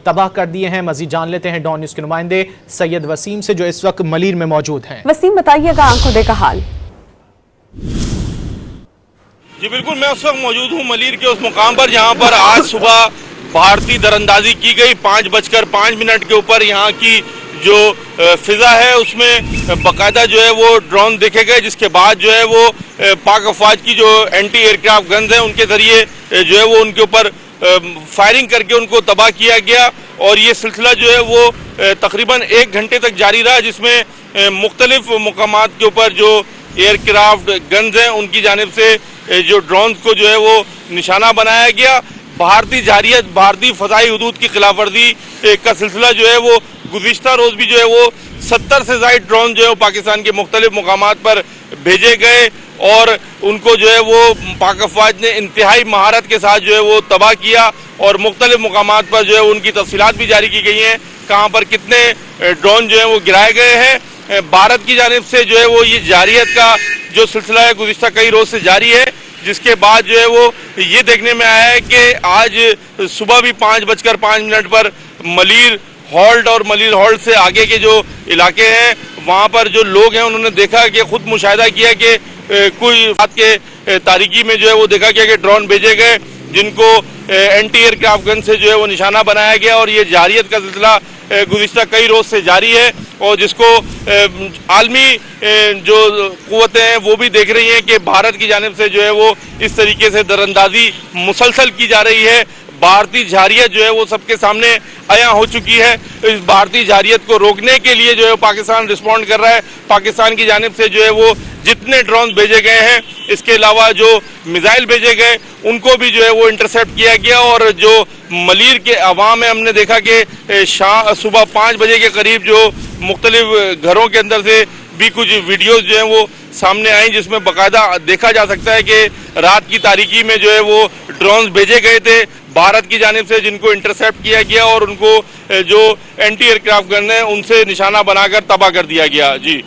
تباہ کر دیے ہیں۔ مزید جان لیتے ہیں ڈان نیوز کے نمائندے سید وسیم سے جو اس وقت ملیر میں موجود ہیں۔ وسیم بتائیے گا آنکھوں دیکھا حال۔ جی بالکل، میں اس وقت موجود ہوں ملیر کے اس مقام پر جہاں پر آج صبح بھارتی دراندازی کی گئی 5:05 کے اوپر۔ یہاں کی جو فضا ہے اس میں باقاعدہ جو ہے وہ ڈرون دیکھے گئے، جس کے بعد جو ہے وہ پاک افواج کی جو اینٹی ایئر کرافٹ گنز ہیں ان کے ذریعے جو ہے وہ ان کے اوپر فائرنگ کر کے ان کو تباہ کیا گیا، اور یہ سلسلہ جو ہے وہ تقریباً 1 گھنٹے تک جاری رہا، جس میں مختلف مقامات کے اوپر جو ایئر کرافٹ گنز ہیں ان کی جانب سے جو ڈرونز کو جو ہے وہ نشانہ بنایا گیا۔ بھارتی جارحیت، بھارتی فضائی حدود کی خلاف ورزی کا سلسلہ جو ہے وہ گزشتہ روز بھی جو ہے وہ 70 سے زائد ڈرون جو ہے وہ پاکستان کے مختلف مقامات پر بھیجے گئے، اور ان کو جو ہے وہ پاک افواج نے انتہائی مہارت کے ساتھ جو ہے وہ تباہ کیا، اور مختلف مقامات پر جو ہے ان کی تفصیلات بھی جاری کی گئی ہیں، کہاں پر کتنے ڈرون جو ہیں وہ گرائے گئے ہیں۔ بھارت کی جانب سے جو ہے وہ یہ جارحیت کا جو سلسلہ ہے گزشتہ کئی روز سے جاری ہے، جس کے بعد جو ہے وہ یہ دیکھنے میں آیا ہے کہ آج صبح بھی 5:05 پر ملیر ہالٹ اور ملیر ہالٹ سے آگے کے جو علاقے ہیں وہاں پر جو لوگ ہیں انہوں نے دیکھا کہ خود مشاہدہ کیا کہ کوئی رات کے تاریکی میں جو ہے وہ دیکھا گیا کہ ڈرون بھیجے گئے جن کو اینٹی ایئر کرافٹ گن سے جو ہے وہ نشانہ بنایا گیا، اور یہ جارحیت کا سلسلہ گزشتہ کئی روز سے جاری ہے، اور جس کو عالمی جو قوتیں ہیں وہ بھی دیکھ رہی ہیں کہ بھارت کی جانب سے جو ہے وہ اس طریقے سے دراندازی مسلسل کی جا رہی ہے۔ بھارتی جارحیت جو ہے وہ سب کے سامنے عیاں ہو چکی ہے۔ اس بھارتی جارحیت کو روکنے کے لیے جو ہے پاکستان رسپونڈ کر رہا ہے۔ پاکستان کی جانب سے جو ہے وہ جتنے ڈرون بھیجے گئے ہیں، اس کے علاوہ جو میزائل بھیجے گئے ان کو بھی جو ہے وہ انٹرسیپٹ کیا گیا، اور جو ملیر کے عوام ہے ہم نے دیکھا کہ صبح 5 بجے کے قریب جو مختلف گھروں کے اندر سے بھی کچھ ویڈیوز جو ہیں وہ سامنے آئیں، جس میں باقاعدہ دیکھا جا سکتا ہے کہ رات کی تاریکی میں جو ہے وہ ڈرونز بھیجے گئے تھے بھارت کی جانب سے، جن کو انٹرسیپٹ کیا گیا اور ان کو جو اینٹی ایئر کرافٹ گن ہیں ان سے نشانہ بنا کر تباہ کر دیا گیا۔ جی